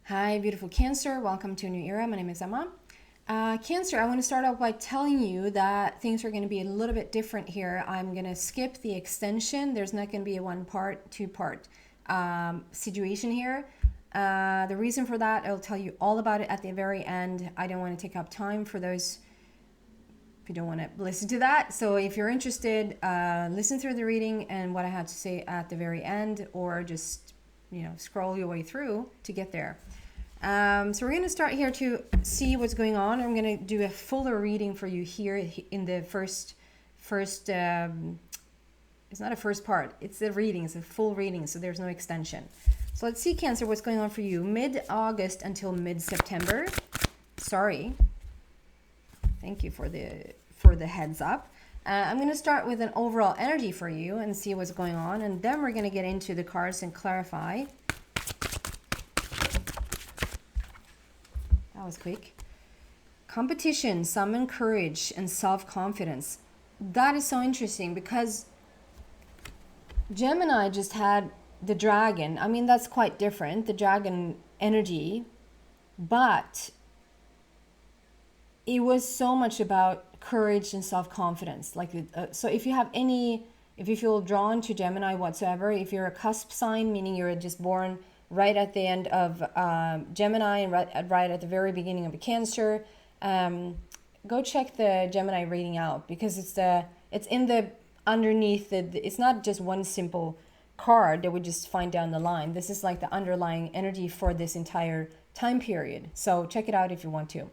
Hi, beautiful Cancer. Welcome to a new era. My name is Emma. Cancer, I want to start off by telling you that things are going to be a little bit different here. I'm going to skip the extension. There's not going to be a one part, two part situation here. The reason for that, I'll tell you all about it at the very end. I don't want to take up time for those if you don't want to listen to that. So if you're interested, listen through the reading and what I had to say at the very end, or just scroll your way through to get there. So we're going to start here to see what's going on. I'm going to do a fuller reading for you here in the first it's not a first part, it's a reading, it's a full reading, so there's no extension. So let's see, Cancer, what's going on for you mid-August until mid-September. Sorry, thank you for the heads up. I'm going to start with an overall energy for you and see what's going on, and then we're going to get into the cards and clarify. That was quick. Competition, summon courage, and self-confidence. That is so interesting because Gemini just had the dragon. I mean, that's quite different, the dragon energy, but it was so much about courage and self-confidence. So if you feel drawn to Gemini whatsoever, if you're a cusp sign, meaning you're just born right at the end of Gemini and right at the very beginning of a Cancer, go check the Gemini reading out, because it's in the underneath it's not just one simple card that we just find down the line. This is like the underlying energy for this entire time period. So check it out if you want to.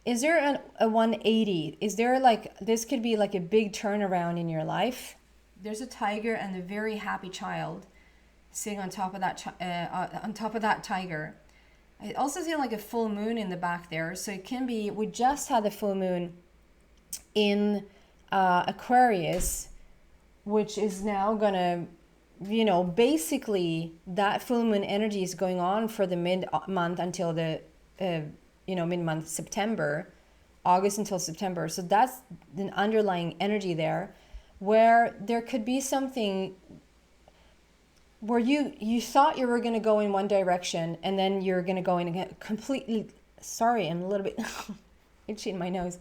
Is there a 180? Is there this could be like a big turnaround in your life? There's a tiger and a very happy child sitting on top of that tiger. I also see like a full moon in the back there. So it can be, we just had the full moon in Aquarius, which is now gonna, basically that full moon energy is going on for the mid-month until the mid-month September, August until September. So that's an underlying energy there, where there could be something where you thought you were going to go in one direction, and then you're going to go in a completely, sorry, I'm a little bit itchy in my nose.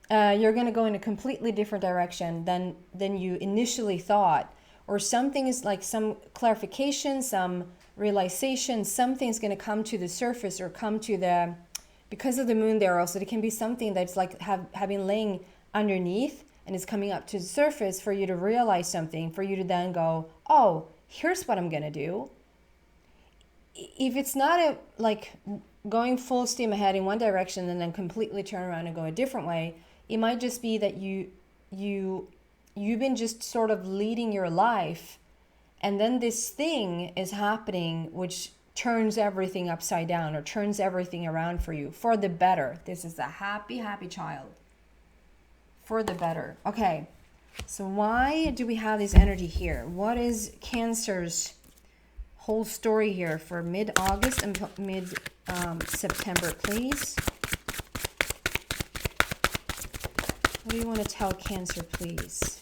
You're going to go in a completely different direction than you initially thought, or something is like some clarification, some realization, something's going to come to the surface or come to the, because of the moon there also, it can be something that's like have been laying underneath and is coming up to the surface for you to realize something, for you to then go, oh, here's what I'm going to do. If it's not going full steam ahead in one direction and then completely turn around and go a different way, it might just be that you've been just sort of leading your life, and then this thing is happening which turns everything upside down or turns everything around for you for the better. This is a happy child. For the better. Okay. So why do we have this energy here? What is Cancer's whole story here for mid-August and mid-September, please? What do you want to tell Cancer, please?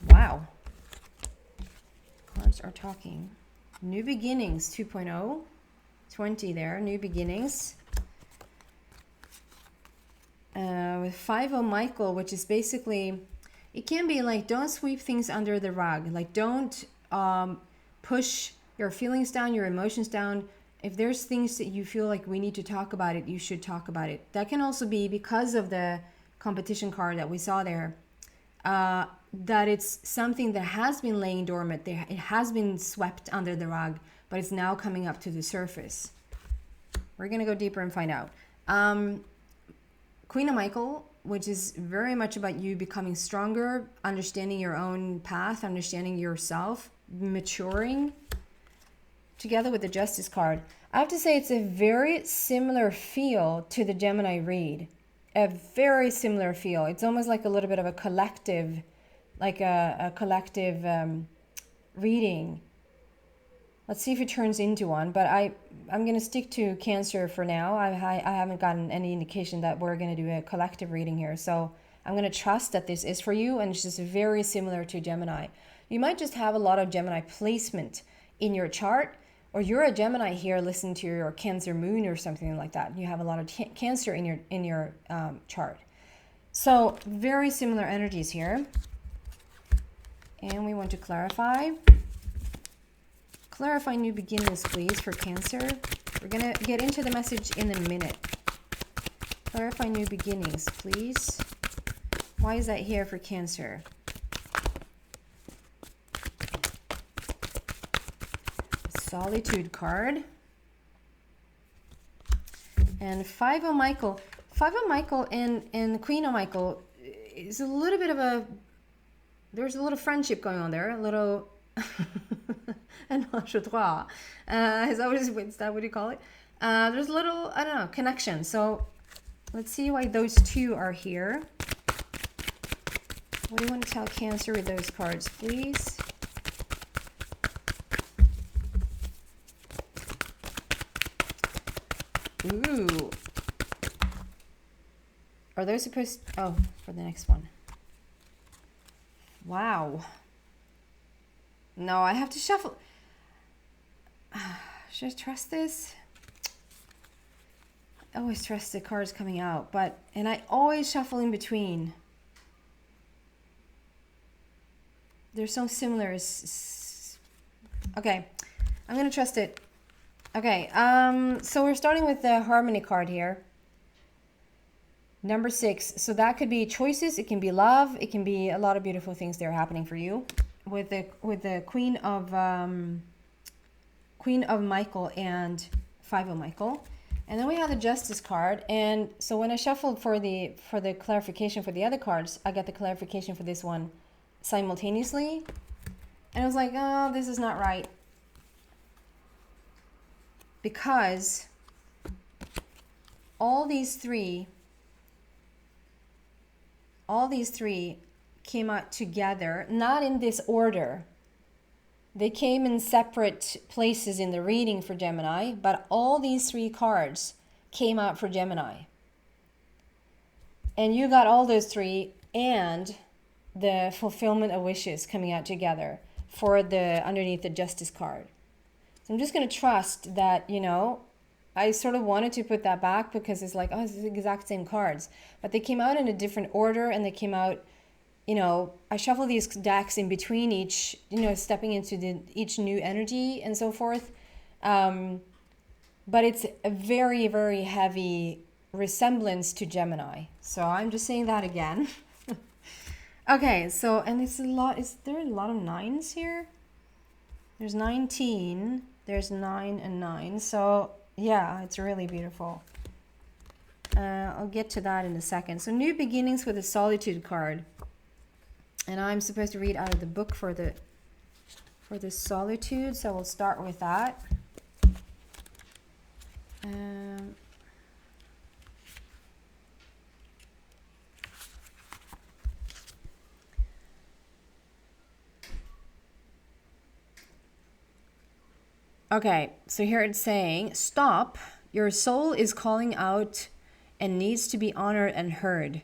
Wow. Cards are talking. New beginnings 2.0. 20 there. New beginnings. With 5-0 Michael, which is basically, it can be like, don't sweep things under the rug. Like, don't push your feelings down, your emotions down. If there's things that you feel like we need to talk about it, you should talk about it. That can also be because of the competition card that we saw there, that it's something that has been laying dormant. It has been swept under the rug, but it's now coming up to the surface. We're going to go deeper and find out. Queen of Michael, which is very much about you becoming stronger, understanding your own path, understanding yourself, maturing, together with the Justice card. I have to say it's a very similar feel to the Gemini read. A very similar feel. It's almost like a little bit of a collective, like a collective reading. Let's see if it turns into one, but I'm going to stick to Cancer for now. I haven't gotten any indication that we're going to do a collective reading here. So I'm going to trust that this is for you, and it's just very similar to Gemini. You might just have a lot of Gemini placement in your chart, or you're a Gemini here listening to your Cancer moon or something like that. You have a lot of Cancer in your chart. So very similar energies here. And we want to clarify new beginnings, please, for Cancer. We're going to get into the message in a minute. Clarify new beginnings, please. Why is that here for Cancer? Solitude card. And Five of Michael. Five of Michael and Queen of Michael is a little bit of a... There's a little friendship going on there. A little... is that what you call it? There's a little, I don't know, connection. So let's see why those two are here. What do you want to tell Cancer with those cards, please? Ooh. Are those supposed... Oh, for the next one. Wow. No, I have to shuffle. Should I trust this? I always trust the cards coming out, and I always shuffle in between. They're so similar. Okay, I'm gonna trust it. Okay, so we're starting with the Harmony card here. Number 6. So that could be choices. It can be love. It can be a lot of beautiful things that are happening for you. With the Queen of Michael and Five of Michael. And then we have the Justice card. And so when I shuffled for the clarification for the other cards, I got the clarification for this one simultaneously. And I was like, oh, this is not right. Because all these three came out together, not in this order. They came in separate places in the reading for Gemini, but all these 3 cards came out for Gemini. And you got all those 3 and the fulfillment of wishes coming out together for the underneath the Justice card. So I'm just going to trust that, you know, I sort of wanted to put that back because it's like, oh, it's the exact same cards. But they came out in a different order, and they came out, you know, I shuffle these decks in between each, you know, stepping into each new energy and so forth. But it's a very, very heavy resemblance to Gemini. So I'm just saying that again. Okay, so, and it's a lot, is there a lot of 9s here? There's 19, there's 9 and 9. So yeah, it's really beautiful. I'll get to that in a second. So new beginnings with the Solitude card. And I'm supposed to read out of the book for the Solitude, so we'll start with that. Okay, so here it's saying, stop. Your soul is calling out and needs to be honored and heard.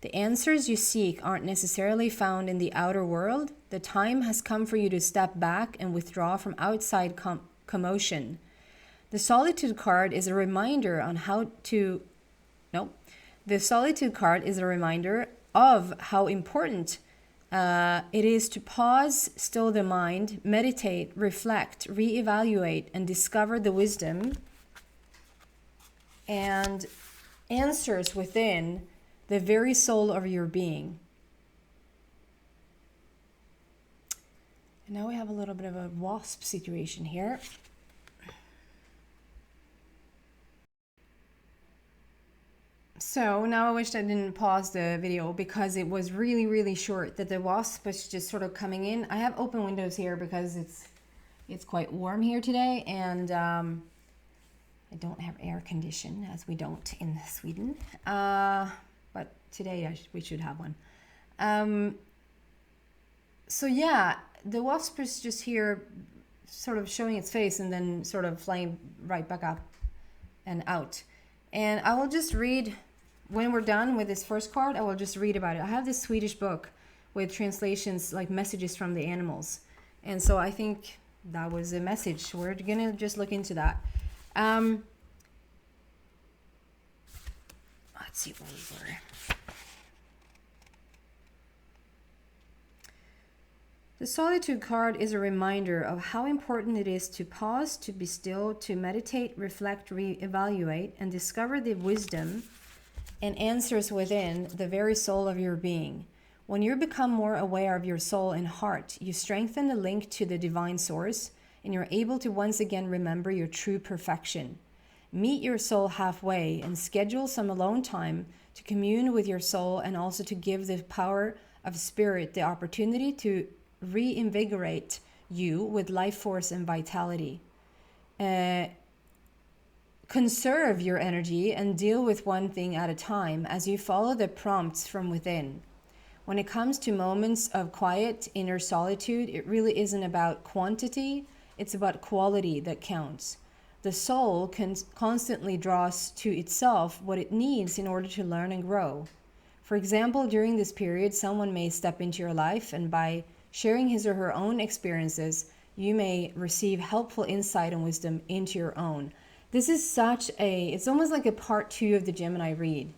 The answers you seek aren't necessarily found in the outer world. The time has come for you to step back and withdraw from outside commotion. The Solitude card is a reminder on how to... No. The Solitude card is a reminder of how important it is to pause, still the mind, meditate, reflect, reevaluate, and discover the wisdom and answers within the very soul of your being. And now we have a little bit of a wasp situation here. So now I wish I didn't pause the video because it was really, really short, that the wasp was just sort of coming in. I have open windows here because it's quite warm here today, and I don't have air condition, as we don't in Sweden. But today we should have one. So yeah, the wasp is just here sort of showing its face and then sort of flying right back up and out. And I will just read, when we're done with this first card, I will just read about it. I have this Swedish book with translations like messages from the animals. And so I think that was a message. We're gonna just look into that. Let's see what we were. The Solitude card is a reminder of how important it is to pause, to be still, to meditate, reflect, reevaluate, and discover the wisdom and answers within the very soul of your being. When you become more aware of your soul and heart, you strengthen the link to the divine source, and you're able to once again remember your true perfection. Meet your soul halfway and schedule some alone time to commune with your soul, and also to give the power of spirit the opportunity to reinvigorate you with life force and vitality. Conserve your energy and deal with one thing at a time as you follow the prompts from within. When it comes to moments of quiet inner solitude, it really isn't about quantity, it's about quality that counts. The soul constantly draws to itself what it needs in order to learn and grow. For example, during this period, someone may step into your life, and by sharing his or her own experiences, you may receive helpful insight and wisdom into your own. This is it's almost like a part 2 of the Gemini read.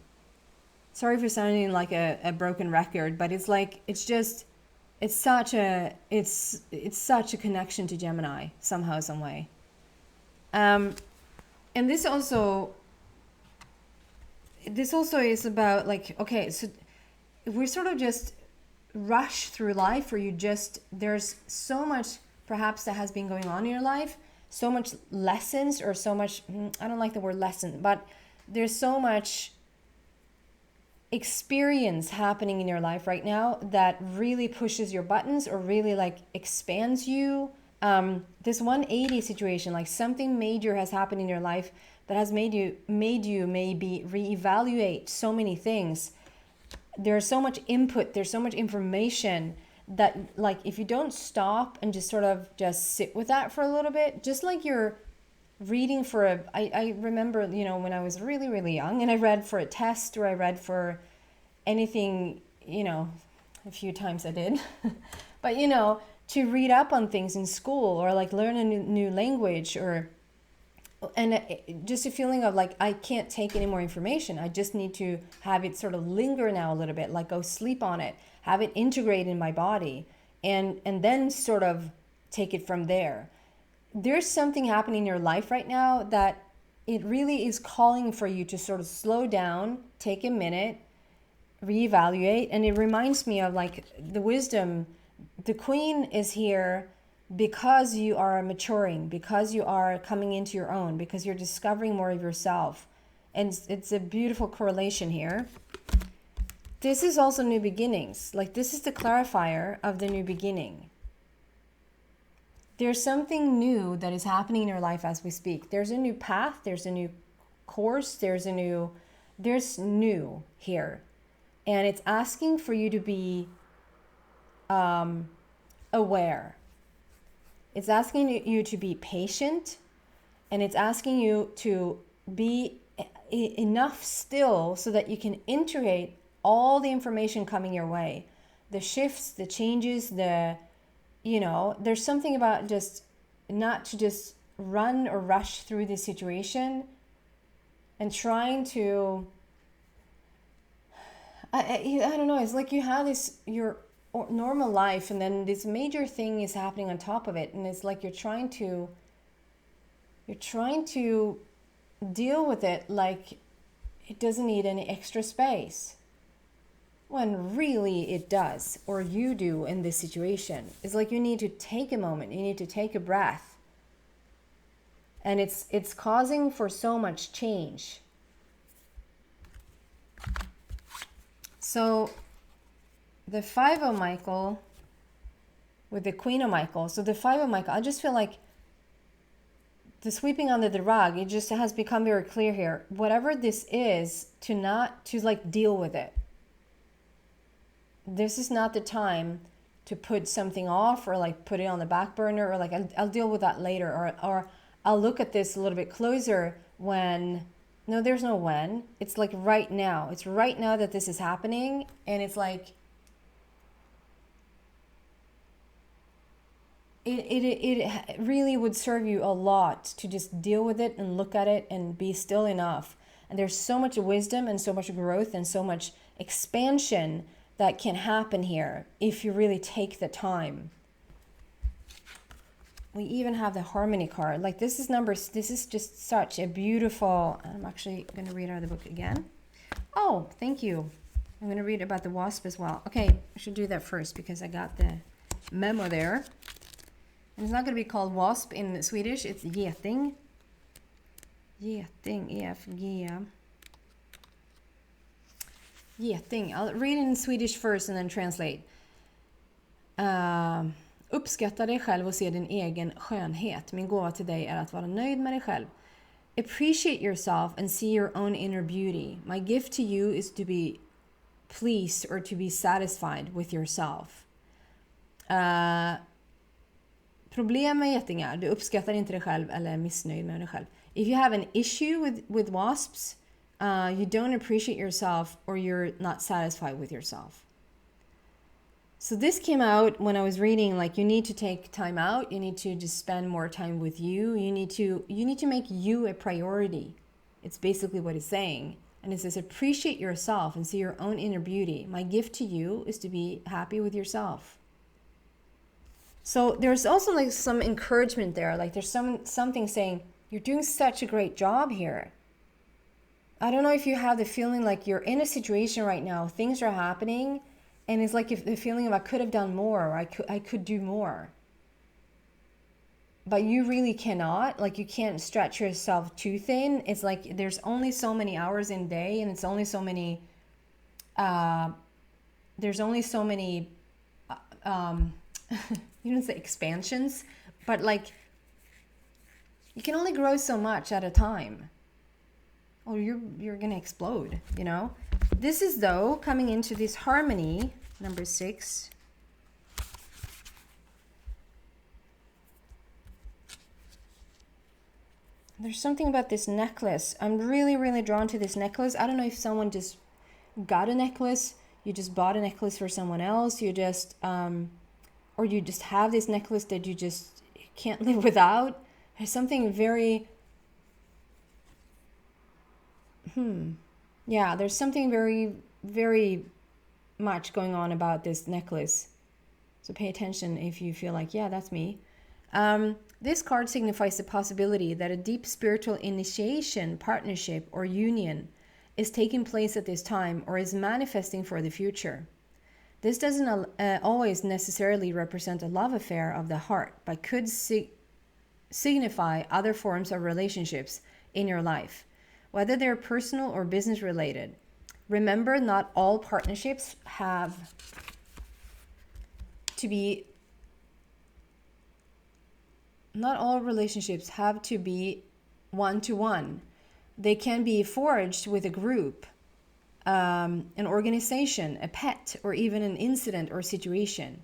Sorry for sounding like a broken record, but it's such a connection to Gemini somehow, some way. And this also is about like, okay, so we're sort of just rush through life, where there's so much perhaps that has been going on in your life, so much lessons, or so much, I don't like the word lesson, but there's so much experience happening in your life right now that really pushes your buttons, or really like expands you. This 180 situation, like something major has happened in your life that has made you maybe reevaluate so many things. There's so much input, there's so much information that, like, if you don't stop and just sort of just sit with that for a little bit, just like you're reading for I remember, when I was really, really young, and I read for a test, or I read for anything, a few times I did, but to read up on things in school, or like learn a new language, and just a feeling of like, I can't take any more information. I just need to have it sort of linger now a little bit, like go sleep on it, have it integrate in my body, and then sort of take it from there. There's something happening in your life right now that it really is calling for you to sort of slow down, take a minute, reevaluate. And it reminds me of like the wisdom. The Queen is here because you are maturing, because you are coming into your own, because you're discovering more of yourself. And it's a beautiful correlation here. This is also new beginnings. Like, this is the clarifier of the new beginning. There's something new that is happening in your life as we speak. There's a new path, there's a new course, there's new here. And it's asking for you to be aware. It's asking you to be patient, and it's asking you to be enough still so that you can integrate all the information coming your way. The shifts, the changes, there's something about just not to just run or rush through this situation and trying to, I don't know, it's like you have your normal life, and then this major thing is happening on top of it, and it's like you're trying to deal with it like it doesn't need any extra space, when really it does, or you do in this situation. It's like you need to take a moment, you need to take a breath, and it's causing for so much change. So the 5 of Michael with the Queen of Michael. So the 5 of Michael, I just feel like the sweeping under the rug, it just has become very clear here. Whatever this is, to deal with it. This is not the time to put something off, or like put it on the back burner, or like I'll deal with that later, or I'll look at this a little bit closer when. No, there's no when. It's like right now. It's right now that this is happening, and it's like it really would serve you a lot to just deal with it and look at it and be still enough. And there's so much wisdom and so much growth and so much expansion that can happen here if you really take the time. We even have the harmony card. Like this is just such a beautiful, I'm actually going to read out of the book again. Oh, thank you. I'm going to read about the wasp as well. Okay, I should do that first because I got the memo there. And it's not going to be called wasp in Swedish. It's geting. Geting, E-F-G. Geting. I'll read it in Swedish first and then translate. Uppskatta dig själv och se din egen skönhet. Min gåva till dig är att vara nöjd med dig själv. Appreciate yourself and see your own inner beauty. My gift to you is to be pleased or to be satisfied with yourself. Problem med getingar, du uppskattar inte dig själv eller är missnöjd med dig själv. If you have an issue with wasps, you don't appreciate yourself or you're not satisfied with yourself. So this came out when I was reading, like you need to take time out, you need to just spend more time with you, you need to make you a priority. It's basically what it's saying. And it says appreciate yourself and see your own inner beauty. My gift to you is to be happy with yourself. So there's also like some encouragement there, like there's something saying you're doing such a great job here. I don't know if you have the feeling like you're in a situation right now, things are happening, and it's like if the feeling of I could have done more, or I could do more. But you really cannot, like you can't stretch yourself too thin. It's like there's only so many hours in a day, and it's only so many, there's only so many, you don't say expansions, but like you can only grow so much at a time. Or you're gonna explode, you know. This is though coming into this harmony, number 6. There's something about this necklace. I'm really, really drawn to this necklace. I don't know if someone just got a necklace, you just bought a necklace for someone else, you just or you just have this necklace that you just can't live without. There's something very yeah, there's something very, very much going on about this necklace. So pay attention if you feel like, yeah, that's me. This card signifies the possibility that a deep spiritual initiation, partnership, or union is taking place at this time or is manifesting for the future. This doesn't always necessarily represent a love affair of the heart, but could signify other forms of relationships in your life, whether they're personal or business related. Remember, not all partnerships have to be, not all relationships have to be one-to-one. They can be forged with a group, an organization, a pet, or even an incident or situation.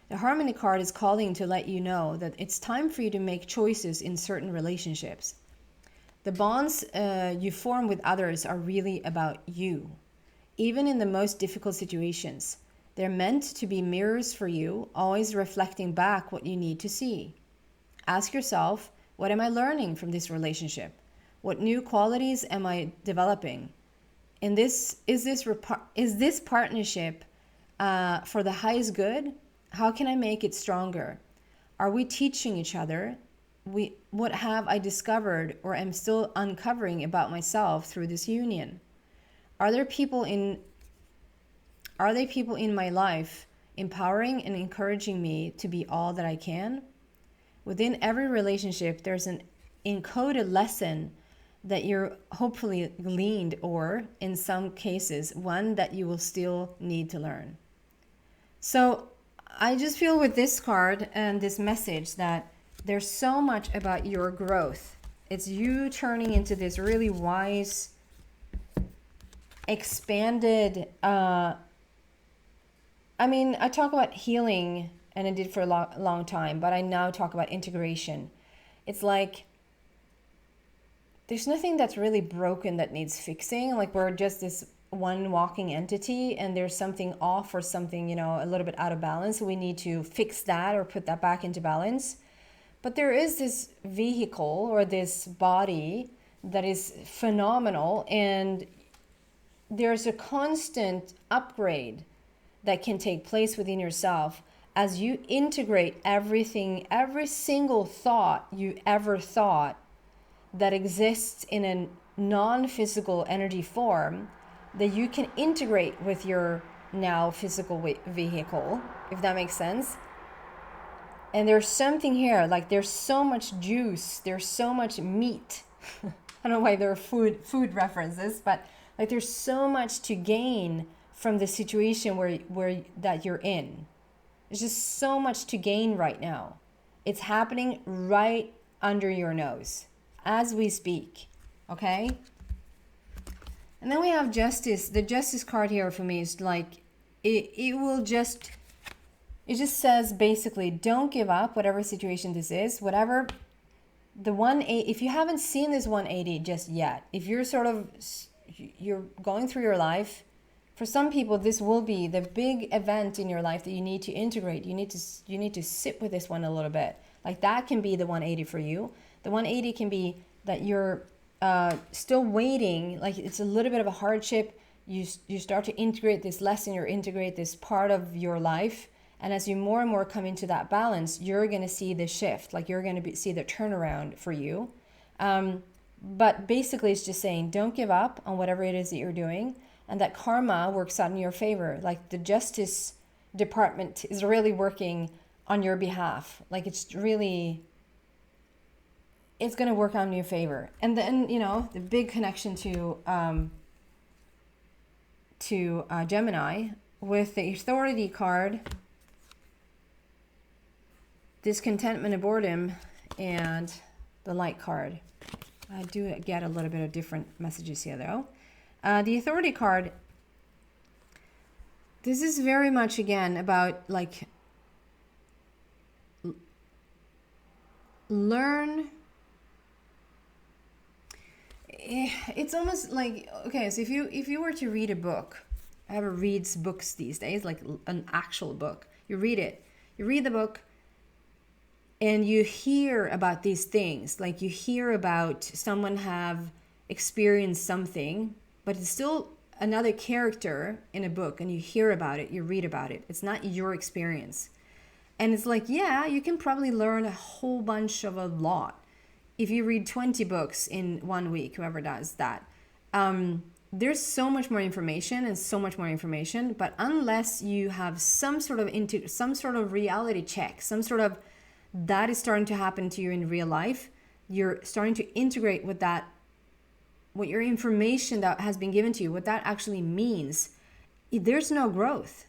The Harmony card is calling to let you know that it's time for you to make choices in certain relationships. The bonds you form with others are really about you. Even in the most difficult situations, they're meant to be mirrors for you, always reflecting back what you need to see. Ask yourself, what am I learning from this relationship? What new qualities am I developing? Is this partnership for the highest good? How can I make it stronger? Are we teaching each other? What have I discovered or am still uncovering about myself through this union? Are there people in my life empowering and encouraging me to be all that I can? Within every relationship, there's an encoded lesson that you're hopefully gleaned, or in some cases, one that you will still need to learn. So I just feel with this card and this message that there's so much about your growth. It's you turning into this really wise, expanded, I talk about healing, and I did for a long time, but I now talk about integration. It's like there's nothing that's really broken that needs fixing. Like we're just this one walking entity, and there's something off or something, you know, a little bit out of balance. We need to fix that or put that back into balance. But there is this vehicle or this body that is phenomenal, and there's a constant upgrade that can take place within yourself as you integrate everything, every single thought you ever thought that exists in a non-physical energy form, that you can integrate with your now physical vehicle, if that makes sense. And there's something here, like there's so much juice, there's so much meat. I don't know why there are food references, but like there's so much to gain from the situation where that you're in. There's just so much to gain right now. It's happening right under your nose as we speak. Okay? And then we have justice. The justice card here for me is like it just says basically, don't give up, whatever situation this is, whatever the 180. If you haven't seen this 180 just yet, if you're you're going through your life, for some people this will be the big event in your life that you need to integrate. You need to sit with this one a little bit. Like that can be the 180 for you. The 180 can be that you're still waiting, like it's a little bit of a hardship. You start to integrate this lesson, you integrate this part of your life, and as you more and more come into that balance, you're going to see the shift, like you're going to see the turnaround for you. But basically it's just saying, don't give up on whatever it is that you're doing, and that karma works out in your favor. Like the justice department is really working on your behalf. Like it's going to work out in your favor. And then, you know, the big connection to Gemini with the authority card, discontentment and boredom, and the light card. I do get a little bit of different messages here though. The authority card, this is very much again about like learn. It's almost like, okay, so if you were to read a book, whoever reads books these days, like an actual book, you read the book, and you hear about these things, like you hear about someone have experienced something, but it's still another character in a book, and you hear about it, you read about it. It's not your experience. And it's like, yeah, you can probably learn a whole bunch of a lot. If you read 20 books in 1 week, whoever does that, there's so much more information and so much more information. But unless you have some sort of reality check, some sort of that is starting to happen to you in real life, you're starting to integrate with that, what your information that has been given to you, what that actually means, there's no growth.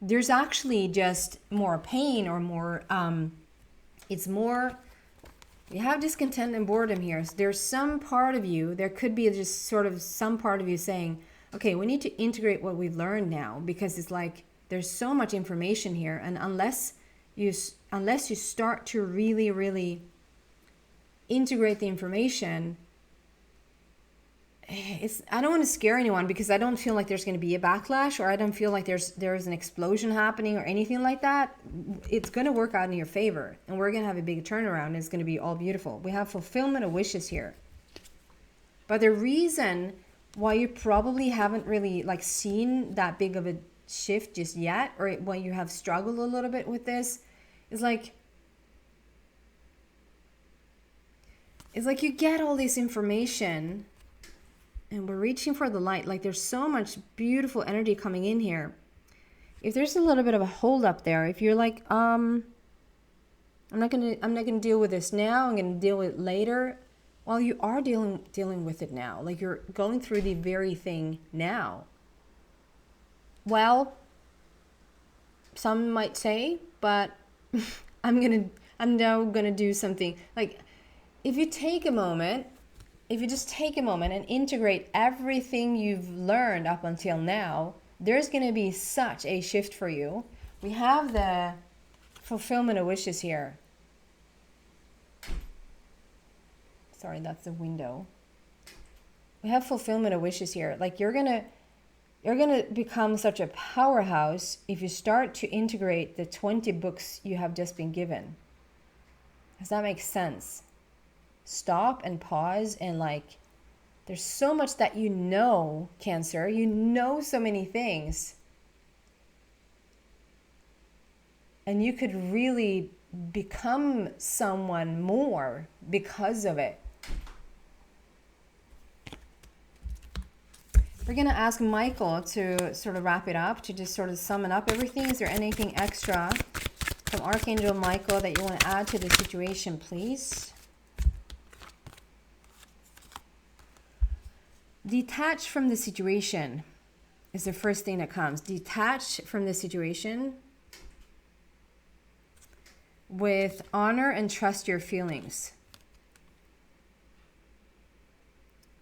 There's actually just more pain or more, it's more, you have discontent and boredom here. So there's some part of you, there could be just sort of some part of you saying, okay, we need to integrate what we've learned now, because it's like, there's so much information here. And unless you start to really, really integrate the information, I don't want to scare anyone, because I don't feel like there's going to be a backlash, or I don't feel like there's an explosion happening or anything like that. It's going to work out in your favor, and we're going to have a big turnaround, and it's going to be all beautiful. We have fulfillment of wishes here. But the reason why you probably haven't really like seen that big of a shift just yet, or why you have struggled a little bit with this, is like, it's like you get all this information, and we're reaching for the light. Like there's so much beautiful energy coming in here. If there's a little bit of a hold up there, if you're like, I'm not gonna deal with this now, I'm gonna deal with it later. Well, you are dealing with it now. Like you're going through the very thing now. Well, some might say, but I'm now gonna do something. Like if you take a moment, if you just take a moment and integrate everything you've learned up until now, there's going to be such a shift for you. We have the fulfillment of wishes here. Sorry, that's the window. We have fulfillment of wishes here. Like you're gonna become such a powerhouse if you start to integrate the 20 books you have just been given. Does that make sense? Stop and pause and like, there's so much that you know, Cancer. You know so many things. And you could really become someone more because of it. We're going to ask Michael to sort of wrap it up, to just sort of sum up everything. Is there anything extra from Archangel Michael that you want to add to the situation, please? Detach from the situation is the first thing that comes. Detach from the situation with honor and trust your feelings.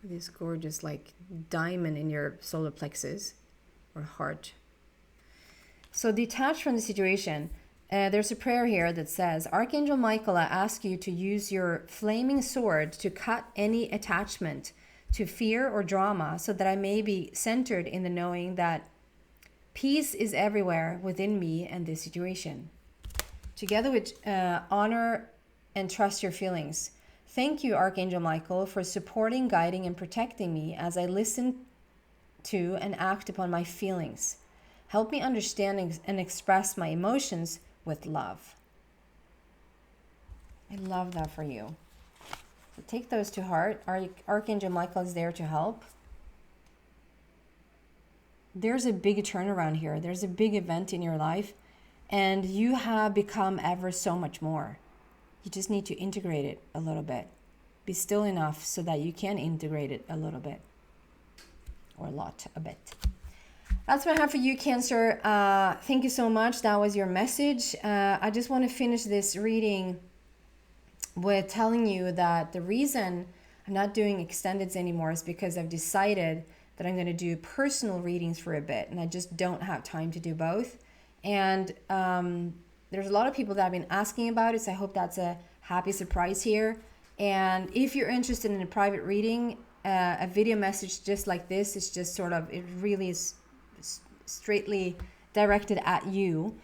This gorgeous like diamond in your solar plexus or heart. So detach from the situation. There's a prayer here that says, Archangel Michael, I ask you to use your flaming sword to cut any attachment to fear or drama so that I may be centered in the knowing that peace is everywhere within me and this situation. Together with honor and trust your feelings. Thank you, Archangel Michael, for supporting, guiding, and protecting me as I listen to and act upon my feelings. Help me understand and express my emotions with love. I love that for you. So take those to heart. Archangel Michael is there to help. There's a big turnaround here. There's a big event in your life, and you have become ever so much more. You just need to integrate it a little bit. Be still enough so that you can integrate it a little bit. Or a bit. That's what I have for you, Cancer. Thank you so much. That was your message. I just want to finish this reading with telling you that the reason I'm not doing extendeds anymore is because I've decided that I'm going to do personal readings for a bit, and I just don't have time to do both. And there's a lot of people that have been asking about it, so I hope that's a happy surprise here. And if you're interested in a private reading, a video message just like this is just sort of, it really is straightly directed at you.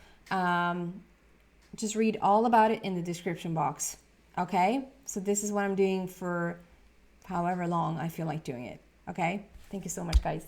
Just read all about it in the description box. Okay? So this is what I'm doing for however long I feel like doing it. Okay? Thank you so much, guys.